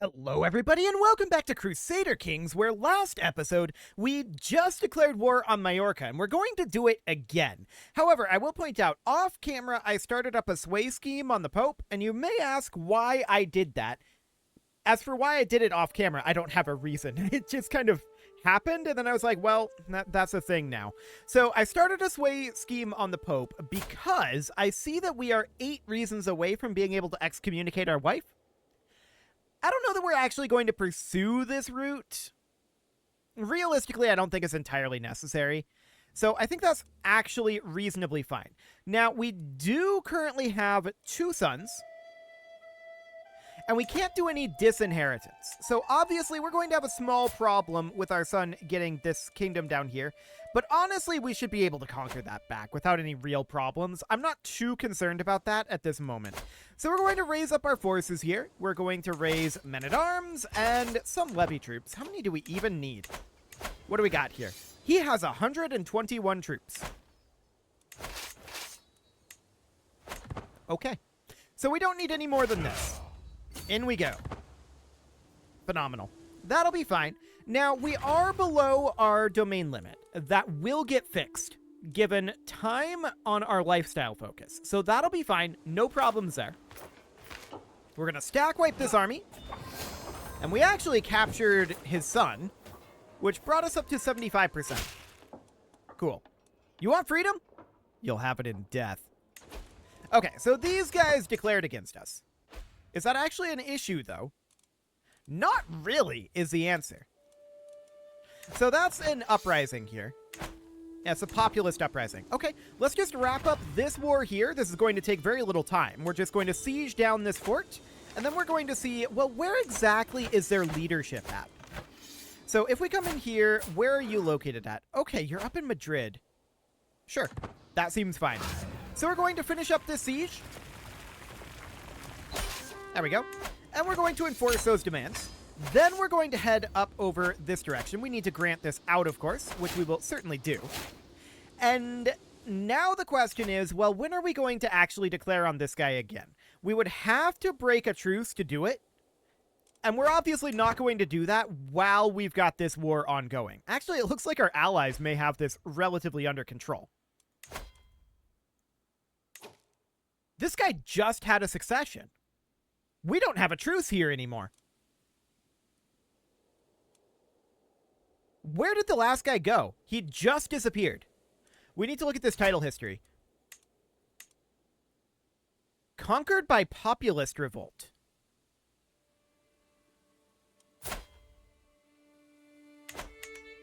Hello everybody and welcome back to Crusader Kings, where last episode we just declared war on Majorca and we're going to do it again. However, I will point out, off camera I started up a sway scheme on the Pope, and you may ask why I did that. As for why I did it off camera, I don't have a reason. It just kind of happened, and then I was like, well, that's a thing now. So I started a sway scheme on the Pope because I see that we are 8 reasons away from being able to excommunicate our wife. I don't know that we're actually going to pursue this route. Realistically, I don't think it's entirely necessary. So I think that's actually reasonably fine. Now, we do currently have 2 sons, and we can't do any disinheritance. So obviously, we're going to have a small problem with our son getting this kingdom down here. But honestly, we should be able to conquer that back without any real problems. I'm not too concerned about that at this moment. So we're going to raise up our forces here. We're going to raise men-at-arms and some levy troops. How many do we even need? What do we got here? He has 121 troops. Okay. So we don't need any more than this. In we go. Phenomenal. That'll be fine. Now, we are below our domain limit. That will get fixed, given time on our lifestyle focus. So that'll be fine. No problems there. We're going to stack wipe this army. And we actually captured his son, which brought us up to 75%. Cool. You want freedom? You'll have it in death. Okay, so these guys declared against us. Is that actually an issue, though? Not really, is the answer. So that's an uprising here. Yeah, it's a populist uprising. Okay, let's just wrap up this war here. This is going to take very little time. We're just going to siege down this fort, and then we're going to see, well, where exactly is their leadership at? So if we come in here, where are you located at? Okay, you're up in Madrid. Sure, that seems fine. So we're going to finish up this siege. There we go. And we're going to enforce those demands. Then we're going to head up over this direction. We need to grant this out, of course, which we will certainly do. And now the question is, well, when are we going to actually declare on this guy again? We would have to break a truce to do it. And we're obviously not going to do that while we've got this war ongoing. Actually, it looks like our allies may have this relatively under control. This guy just had a succession. We don't have a truce here anymore. Where did the last guy go? He just disappeared. We need to look at this title history. Conquered by populist revolt.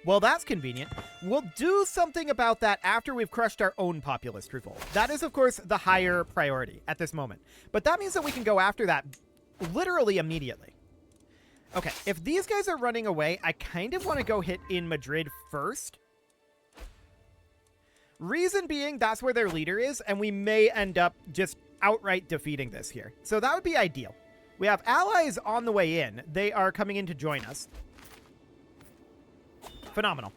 Well, that's convenient. We'll do something about that after we've crushed our own populist revolt. That is, of course, the higher priority at this moment. But that means that we can go after that literally immediately. Okay, if these guys are running away, I kind of want to go hit in Madrid first. Reason being, that's where their leader is, and we may end up just outright defeating this here. So that would be ideal. We have allies on the way in. They are coming in to join us. Phenomenal.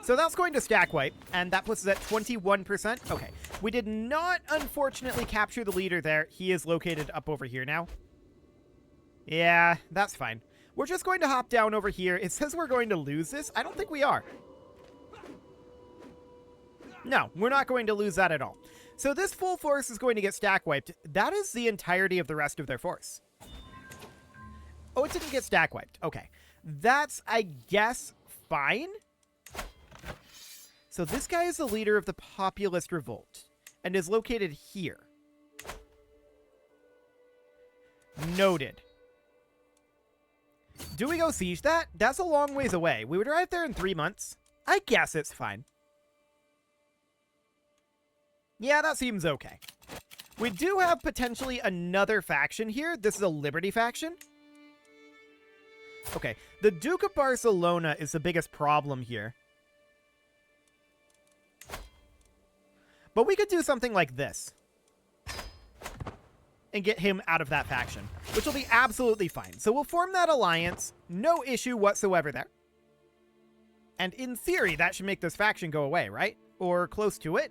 So that's going to stack wipe, and that puts us at 21%. Okay, we did not, unfortunately, capture the leader there. He is located up over here now. Yeah, that's fine. We're just going to hop down over here. It says we're going to lose this. I don't think we are. No, we're not going to lose that at all. So this full force is going to get stack wiped. That is the entirety of the rest of their force. Oh, it didn't get stack wiped. Okay. That's, I guess, fine. So this guy is the leader of the populist revolt and is located here. Noted. Do we go siege that? That's a long ways away. We would arrive there in 3 months. I guess it's fine. Yeah, that seems okay. We do have potentially another faction here. This is a Liberty faction. Okay, the Duke of Barcelona is the biggest problem here. But we could do something like this. And get him out of that faction, which will be absolutely fine. So we'll form that alliance. No issue whatsoever there. And in theory, that should make this faction go away, right? Or close to it.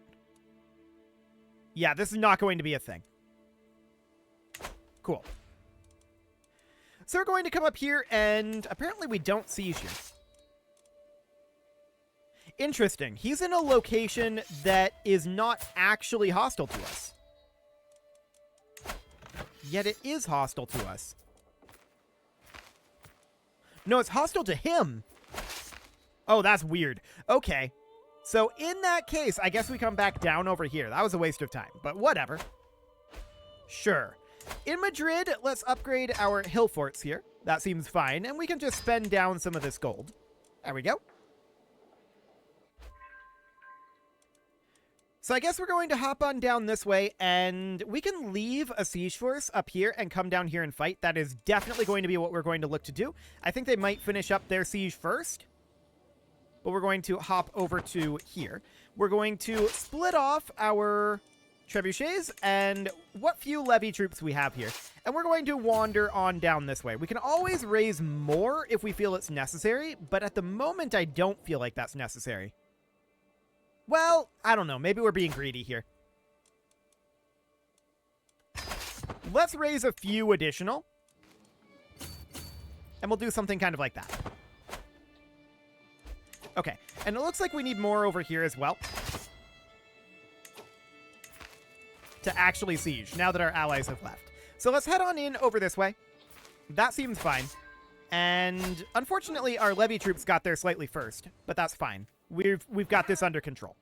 Yeah, this is not going to be a thing. Cool. So we're going to come up here, and apparently we don't siege here. Interesting. He's in a location that is not actually hostile to us. Yet it is hostile to us. No, it's hostile to him. Oh, that's weird. Okay. So in that case, I guess we come back down over here. That was a waste of time, but whatever. Sure. In Madrid, let's upgrade our hill forts here. That seems fine, and we can just spend down some of this gold. There we go. So I guess we're going to hop on down this way, and we can leave a siege force up here and come down here and fight. That is definitely going to be what we're going to look to do. I think they might finish up their siege first, but we're going to hop over to here. We're going to split off our trebuchets and what few levy troops we have here, and we're going to wander on down this way. We can always raise more if we feel it's necessary, but at the moment I don't feel like that's necessary. Well, I don't know. Maybe we're being greedy here. Let's raise a few additional. And we'll do something kind of like that. Okay. And it looks like we need more over here as well. To actually siege, now that our allies have left. So let's head on in over this way. That seems fine. And unfortunately, our levy troops got there slightly first. But that's fine. We've got this under control.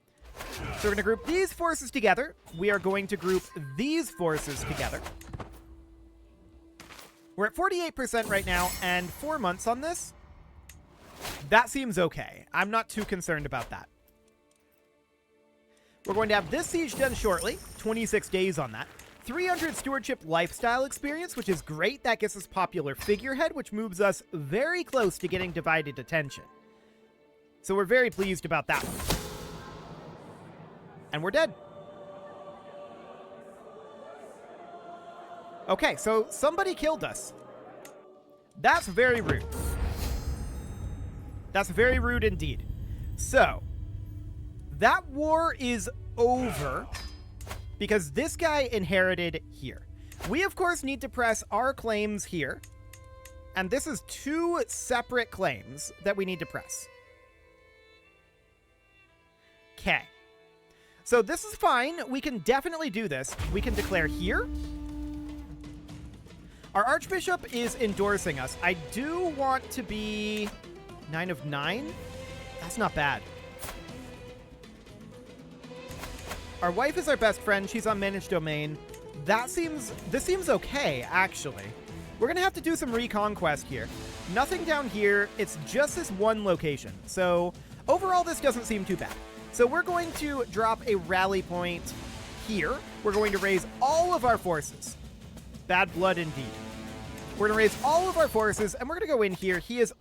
So we're going to group these forces together. We are going to group these forces together. We're at 48% right now, and 4 months on this. That seems okay. I'm not too concerned about that. We're going to have this siege done shortly. 26 days on that. 300 stewardship lifestyle experience, which is great. That gets us popular figurehead, which moves us very close to getting divided attention. So we're very pleased about that one. And we're dead. Okay, so somebody killed us. That's very rude. That's very rude indeed. So, that war is over because this guy inherited here. We, of course, need to press our claims here. And this is 2 separate claims that we need to press. Okay. So this is fine. We can definitely do this. We can declare here. Our Archbishop is endorsing us. I do want to be 9 of 9. That's not bad. Our wife is our best friend. She's on managed domain. This seems okay, actually. We're going to have to do some reconquest here. Nothing down here. It's just this one location. So overall, this doesn't seem too bad. So we're going to drop a rally point here. We're going to raise all of our forces. Bad blood indeed. We're going to raise all of our forces, and we're going to go in here. He is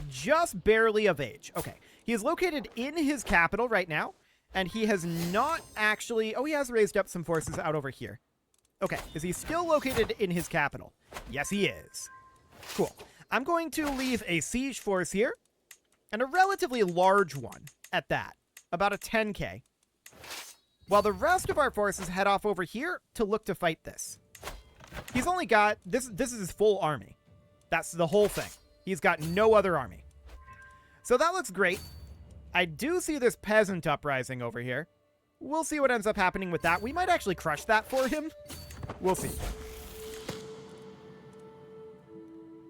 just barely of age. Okay. He is located in his capital right now, and he has not actually... Oh, he has raised up some forces out over here. Okay. Is he still located in his capital? Yes, he is. Cool. I'm going to leave a siege force here, and a relatively large one at that. About a 10k. While the rest of our forces head off over here to look to fight this. He's only got... This is his full army. That's the whole thing. He's got no other army. So that looks great. I do see this peasant uprising over here. We'll see what ends up happening with that. We might actually crush that for him. We'll see.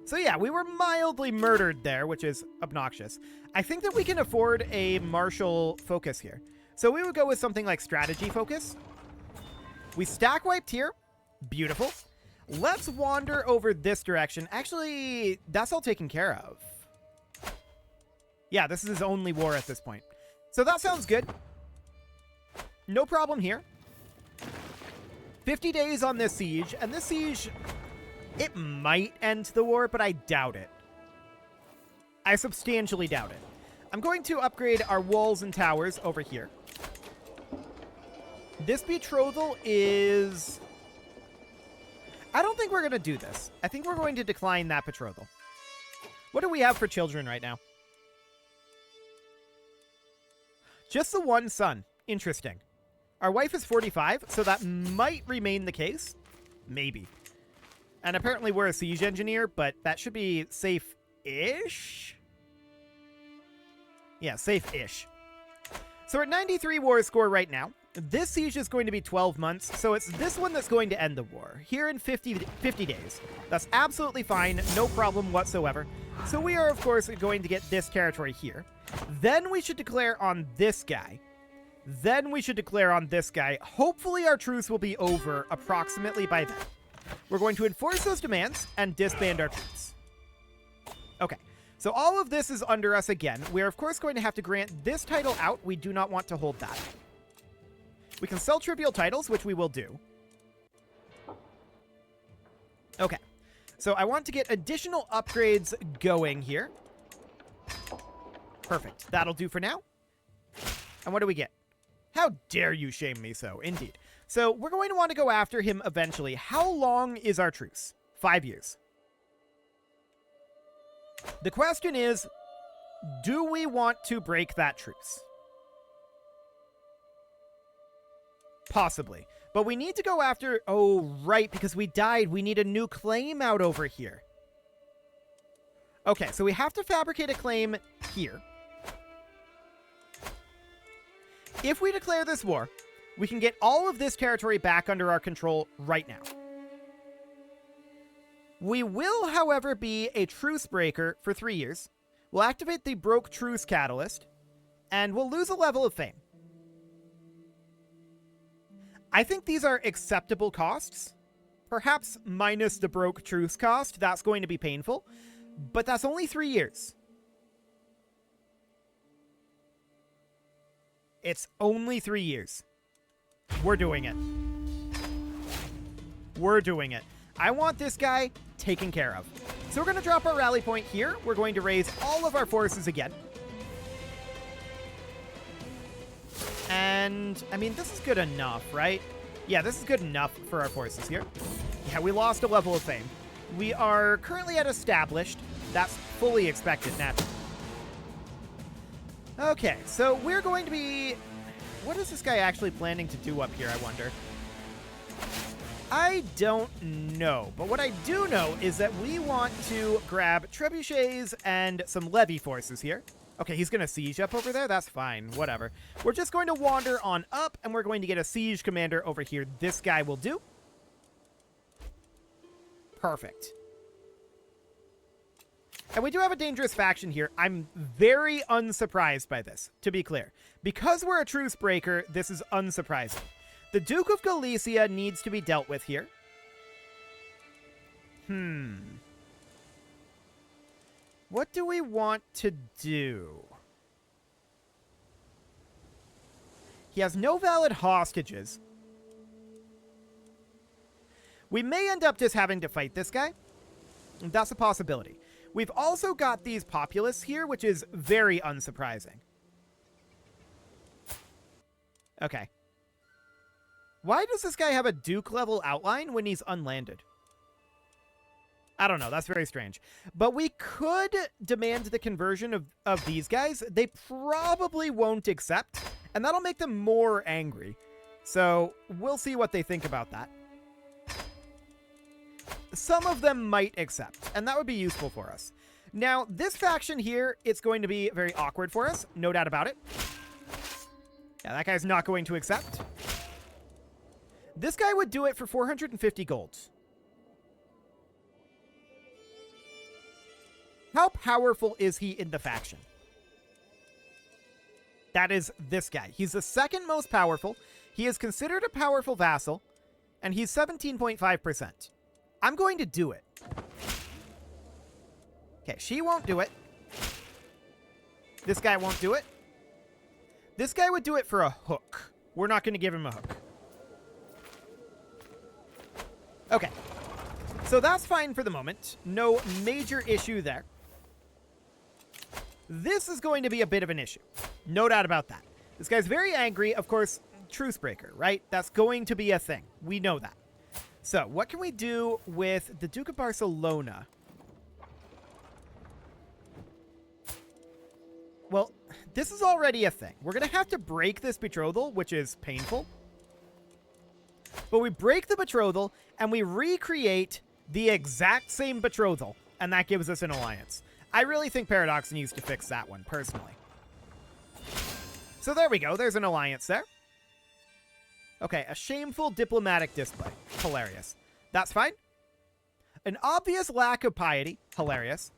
So yeah, we were mildly murdered there, which is obnoxious. I think that we can afford a martial focus here. So we would go with something like strategy focus. We stack wiped here. Beautiful. Let's wander over this direction. Actually, that's all taken care of. Yeah, this is his only war at this point. So that sounds good. No problem here. 50 days on this siege, and this siege... It might end the war, but I doubt it. I substantially doubt it. I'm going to upgrade our walls and towers over here. This betrothal is... I don't think we're going to do this. I think we're going to decline that betrothal. What do we have for children right now? Just the one son. Interesting. Our wife is 45, so that might remain the case. Maybe. And apparently we're a siege engineer, but that should be safe-ish? Yeah, safe-ish. So we're at 93 war score right now. This siege is going to be 12 months, so it's this one that's going to end the war, here in 50 days. That's absolutely fine, no problem whatsoever. So we are, of course, going to get this territory here. Then we should declare on this guy. Then we should declare on this guy. Hopefully our truce will be over approximately by then. We're going to enforce those demands and disband our troops. Okay, so all of this is under us again. We're, of course, going to have to grant this title out. We do not want to hold that. We can sell trivial titles, which we will do. Okay, so I want to get additional upgrades going here. Perfect. That'll do for now. And what do we get? How dare you shame me so? Indeed. So we're going to want to go after him eventually. How long is our truce? 5 years. The question is, do we want to break that truce? Possibly. But we need to go after... Oh, right, because we died. We need a new claim out over here. Okay, so we have to fabricate a claim here. If we declare this war, we can get all of this territory back under our control right now. We will, however, be a truce breaker for 3 years. We'll activate the Broke Truce Catalyst, and we'll lose a level of fame. I think these are acceptable costs. Perhaps minus the Broke Truce cost. That's going to be painful. But that's only 3 years. It's only 3 years. We're doing it. We're doing it. I want this guy taken care of. So we're going to drop our rally point here. We're going to raise all of our forces again. And, I mean, this is good enough, right? Yeah, this is good enough for our forces here. Yeah, we lost a level of fame. We are currently at established. That's fully expected, naturally. Okay, so we're going to be... What is this guy actually planning to do up here, I wonder? I don't know, but what I do know is that we want to grab trebuchets and some levy forces here. Okay, he's going to siege up over there. That's fine. Whatever. We're just going to wander on up, and we're going to get a siege commander over here. This guy will do. Perfect. And we do have a dangerous faction here. I'm very unsurprised by this, to be clear. Because we're a truce breaker, this is unsurprising. The Duke of Galicia needs to be dealt with here. What do we want to do? He has no valid hostages. We may end up just having to fight this guy. That's a possibility. We've also got these populists here, which is very unsurprising. Okay. Why does this guy have a Duke-level outline when he's unlanded? I don't know. That's very strange. But we could demand the conversion of these guys. They probably won't accept, and that'll make them more angry. So we'll see what they think about that. Some of them might accept, and that would be useful for us. Now, this faction here, it's going to be very awkward for us. No doubt about it. Yeah, that guy's not going to accept. This guy would do it for 450 gold. How powerful is he in the faction? That is this guy. He's the second most powerful. He is considered a powerful vassal, and he's 17.5%. I'm going to do it. Okay, she won't do it. This guy won't do it. This guy would do it for a hook. We're not going to give him a hook. Okay. So that's fine for the moment. No major issue there. This is going to be a bit of an issue. No doubt about that. This guy's very angry. Of course, truce breaker, right? That's going to be a thing. We know that. So, what can we do with the Duke of Barcelona? Well, this is already a thing. We're going to have to break this betrothal, which is painful. But we break the betrothal, and we recreate The exact same betrothal, and that gives us an alliance. I really think Paradox needs to fix that one, personally. So there we go. There's an alliance there. Okay, a shameful diplomatic display. Hilarious. That's fine. An obvious lack of piety. Hilarious.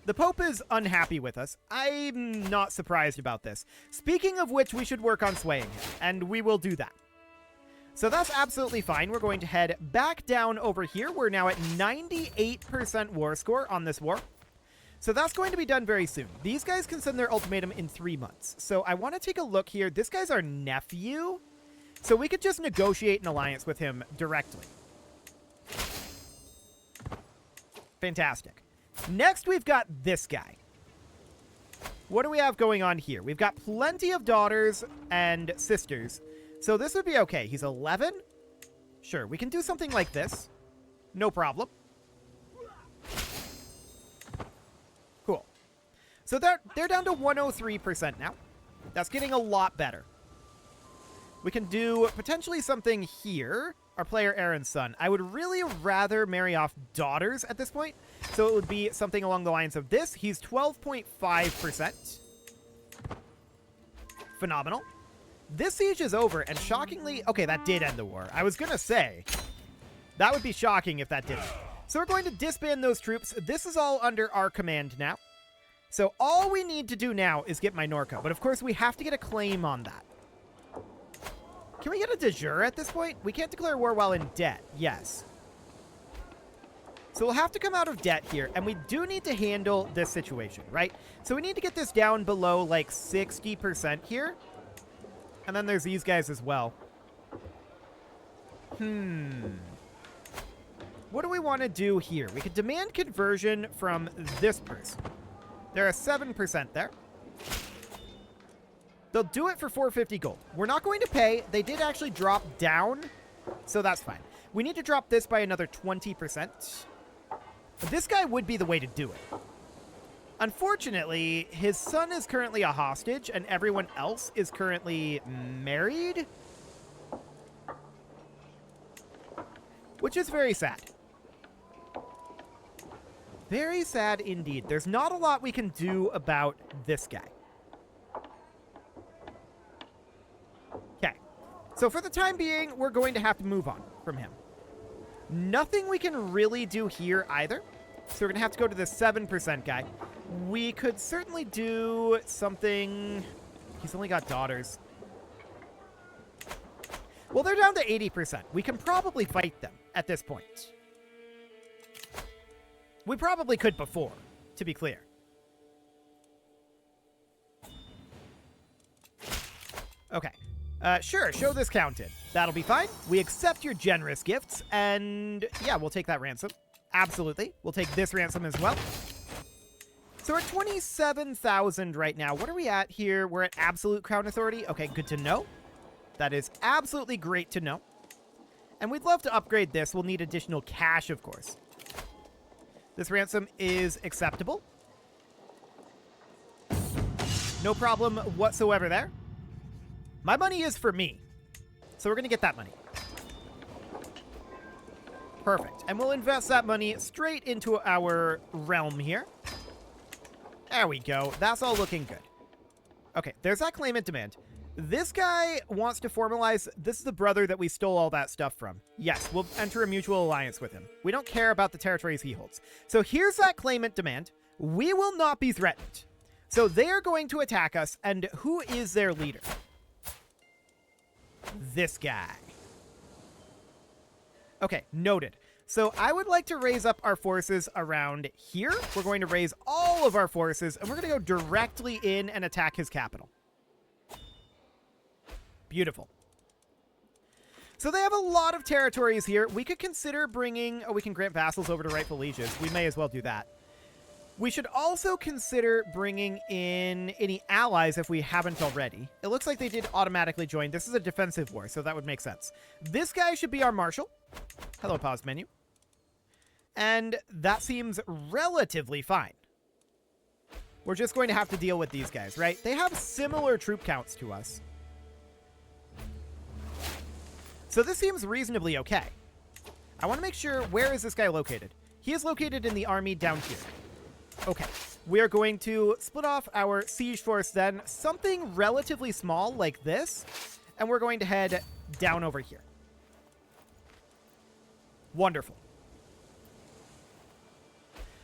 The Pope is unhappy with us. I'm not surprised about this. Speaking of which, we should work on swaying him, and we will do that. So that's absolutely fine. We're going to head back down over here. We're now at 98% war score on this war. So that's going to be done very soon. These guys can send their ultimatum in 3 months. So I want to take a look here. This guy's our nephew. So we could just negotiate an alliance with him directly. Fantastic. Next, we've got this guy. What do we have going on here? We've got plenty of daughters and sisters. So this would be okay. He's 11? Sure, we can do something like this. No problem. Cool. So they're down to 103% now. That's getting a lot better. We can do potentially something here. Our player Aaron's son. I would really rather marry off daughters at this point. So it would be something along the lines of this. He's 12.5%. Phenomenal. This siege is over, and shockingly... Okay, that did end the war. I was going to say, that would be shocking if that didn't. So we're going to disband those troops. This is all under our command now. So all we need to do now is get Minorca. But of course, we have to get a claim on that. Can we get a de jure at this point? We can't declare war while in debt. Yes. So we'll have to come out of debt here, and we do need to handle this situation, right? So we need to get this down below, like, 60% here. And then there's these guys as well. What do we want to do here? We could demand conversion from this person. They're a 7% there. They'll do it for 450 gold. We're not going to pay. They did actually drop down, so that's fine. We need to drop this by another 20%. This guy would be the way to do it. Unfortunately, his son is currently a hostage, and everyone else is currently married. Which is very sad. Very sad indeed. There's not a lot we can do about this guy. Okay. So for the time being, we're going to have to move on from him. Nothing we can really do here either. So we're going to have to go to the 7% guy. We could certainly do something... He's only got daughters. Well, they're down to 80%. We can probably fight them at this point. We probably could before, to be clear. Okay. Sure, show this counted. That'll be fine. We accept your generous gifts, and yeah, we'll take that ransom. Absolutely. We'll take this ransom as well. So we're at 27,000 right now. What are we at here? We're at absolute crown authority. Okay, good to know. That is absolutely great to know. And we'd love to upgrade this. We'll need additional cash, of course. This ransom is acceptable. No problem whatsoever there. My money is for me. So we're going to get that money. Perfect. And we'll invest that money straight into our realm here. There we go. That's all looking good. Okay, there's that claimant demand. This guy wants to formalize... This is the brother that we stole all that stuff from. Yes, we'll enter a mutual alliance with him. We don't care about the territories he holds. So here's that claimant demand. We will not be threatened. So they are going to attack us, and who is their leader? This guy. Okay, noted. So I would like to raise up our forces around here. We're going to raise all of our forces, and we're going to go directly in and attack his capital. Beautiful. So they have a lot of territories here. We could consider bringing... Oh, we can grant vassals over to rightful lieges. We may as well do that. We should also consider bringing in any allies if we haven't already. It looks like they did automatically join. This is a defensive war, so that would make sense. This guy should be our marshal. Hello, pause menu. And that seems relatively fine. We're just going to have to deal with these guys, right? They have similar troop counts to us. So this seems reasonably okay. I want to make sure, where is this guy located? He is located in the army down here. Okay. We are going to split off our siege force then, something relatively small like this, and we're going to head down over here. Wonderful.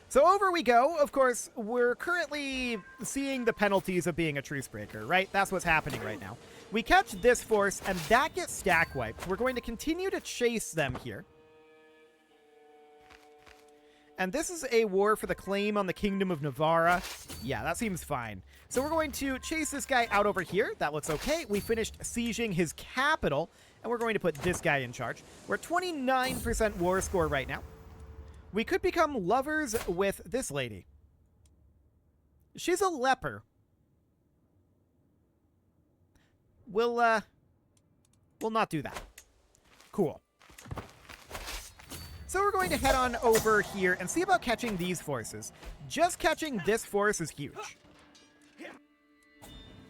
So over we go. Of course, we're currently seeing the penalties of being a truce breaker, right? That's what's happening right now. We catch this force, and that gets stack wiped. We're going to continue to chase them here. And this is a war for the claim on the Kingdom of Navarra. Yeah, that seems fine. So we're going to chase this guy out over here. That looks okay. We finished sieging his capital, and we're going to put this guy in charge. We're at 29% war score right now. We could become lovers with this lady. She's a leper. We'll not do that. Cool. So we're going to head on over here and see about catching these forces. Just catching this force is huge.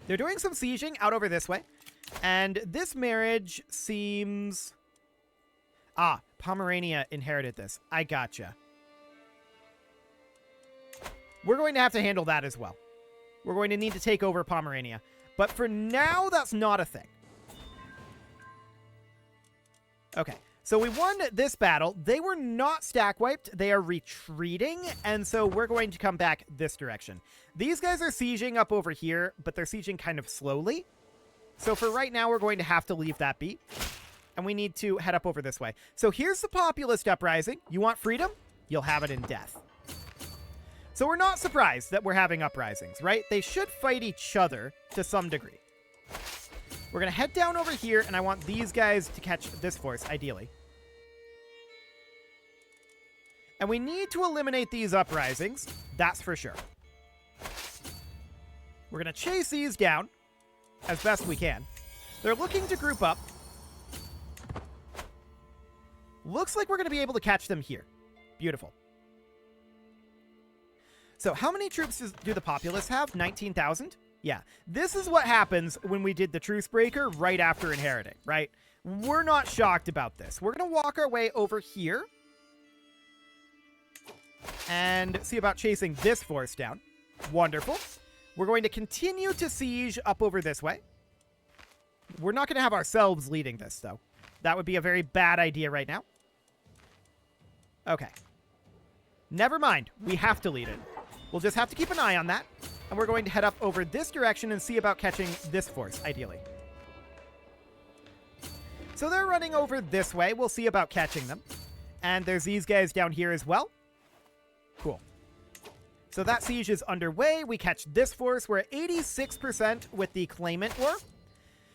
They're doing some sieging out over this way. And this marriage seems... Ah, Pomerania inherited this. I gotcha. We're going to have to handle that as well. We're going to need to take over Pomerania. But for now, that's not a thing. Okay. So we won this battle. They were not stack wiped. They are retreating. And so we're going to come back this direction. These guys are sieging up over here, but they're sieging kind of slowly. So for right now, we're going to have to leave that be. And we need to head up over this way. So here's the populist uprising. You want freedom? You'll have it in death. So we're not surprised that we're having uprisings, right? They should fight each other to some degree. We're going to head down over here, and I want these guys to catch this force, ideally. And we need to eliminate these uprisings. That's for sure. We're going to chase these down as best we can. They're looking to group up. Looks like we're going to be able to catch them here. Beautiful. So how many troops do the populace have? 19,000? Yeah. This is what happens when we did the truce breaker right after inheriting, right? We're not shocked about this. We're going to walk our way over here and see about chasing this force down. Wonderful. We're going to continue to siege up over this way. We're not going to have ourselves leading this, though. That would be a very bad idea right now. Okay. Never mind. We have to lead it. We'll just have to keep an eye on that. And we're going to head up over this direction and see about catching this force, ideally. So they're running over this way. We'll see about catching them. And there's these guys down here as well. Cool. So that siege is underway. We catch this force. We're at 86% with the claimant war.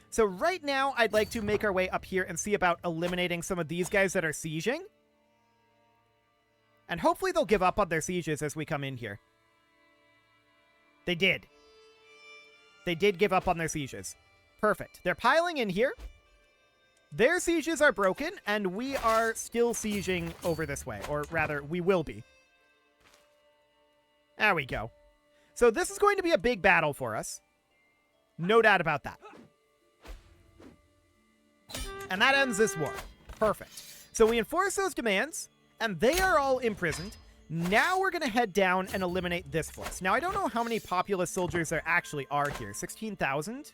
So right now, I'd like to make our way up here and see about eliminating some of these guys that are sieging. And hopefully they'll give up on their sieges as we come in here. They did. They did give up on their sieges. Perfect. They're piling in here. Their sieges are broken, and we are still sieging over this way. Or rather, we will be. There we go. So this is going to be a big battle for us. No doubt about that. And that ends this war. Perfect. So we enforce those demands, and they are all imprisoned. Now we're going to head down and eliminate this force. Now, I don't know how many populist soldiers there actually are here. 16,000?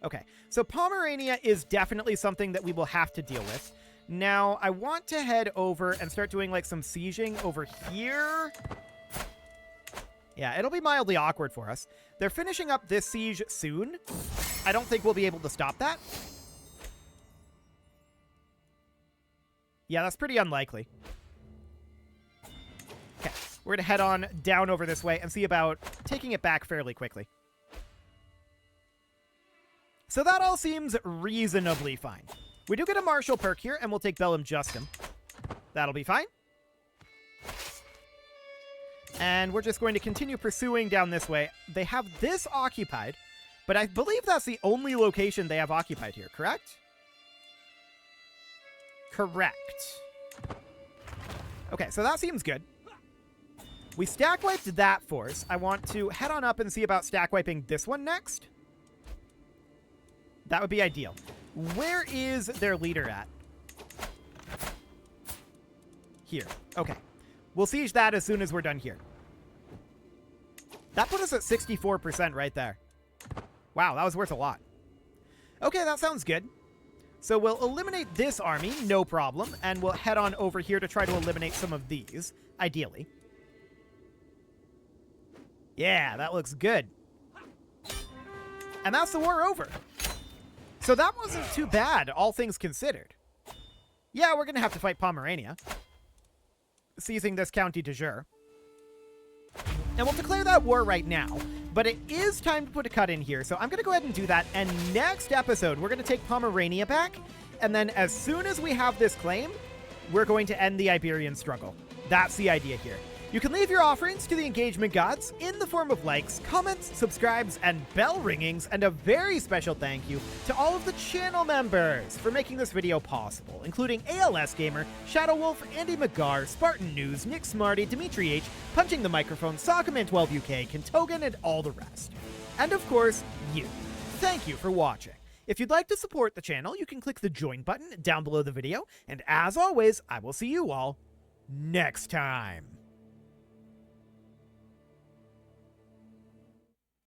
Okay, so Pomerania is definitely something that we will have to deal with. Now, I want to head over and start doing, like, some sieging over here. Yeah, it'll be mildly awkward for us. They're finishing up this siege soon. I don't think we'll be able to stop that. Yeah, that's pretty unlikely. Okay, we're going to head on down over this way and see about taking it back fairly quickly. So that all seems reasonably fine. We do get a martial perk here, and we'll take Bellum Justum. That'll be fine. And we're just going to continue pursuing down this way. They have this occupied, but I believe that's the only location they have occupied here, correct? Correct. Okay, so that seems good. We stack wiped that force. I want to head on up and see about stack wiping this one next. That would be ideal. Where is their leader at? here. Okay. We'll siege that as soon as we're done here. That put us at 64% right there. Wow, that was worth a lot. Okay, that sounds good. So we'll eliminate this army, no problem, and we'll head on over here to try to eliminate some of these, ideally. Yeah, that looks good. And that's the war over. So that wasn't too bad, all things considered. Yeah, we're going to have to fight Pomerania, seizing this county de jure. And we'll declare that war right now, but it is time to put a cut in here, so I'm going to go ahead and do that, and next episode, we're going to take Pomerania back, and then as soon as we have this claim, we're going to end the Iberian struggle. That's the idea here. You can leave your offerings to the engagement gods in the form of likes, comments, subscribes, and bell ringings, and a very special thank you to all of the channel members for making this video possible, including ALS Gamer, Shadow Wolf, Andy McGar, Spartan News, Nick Smarty, Dimitri H, Punching the Microphone, Soccerman12 UK, Kentogan, and all the rest. And of course, you. Thank you for watching. If you'd like to support the channel, you can click the join button down below the video, and as always, I will see you all next time.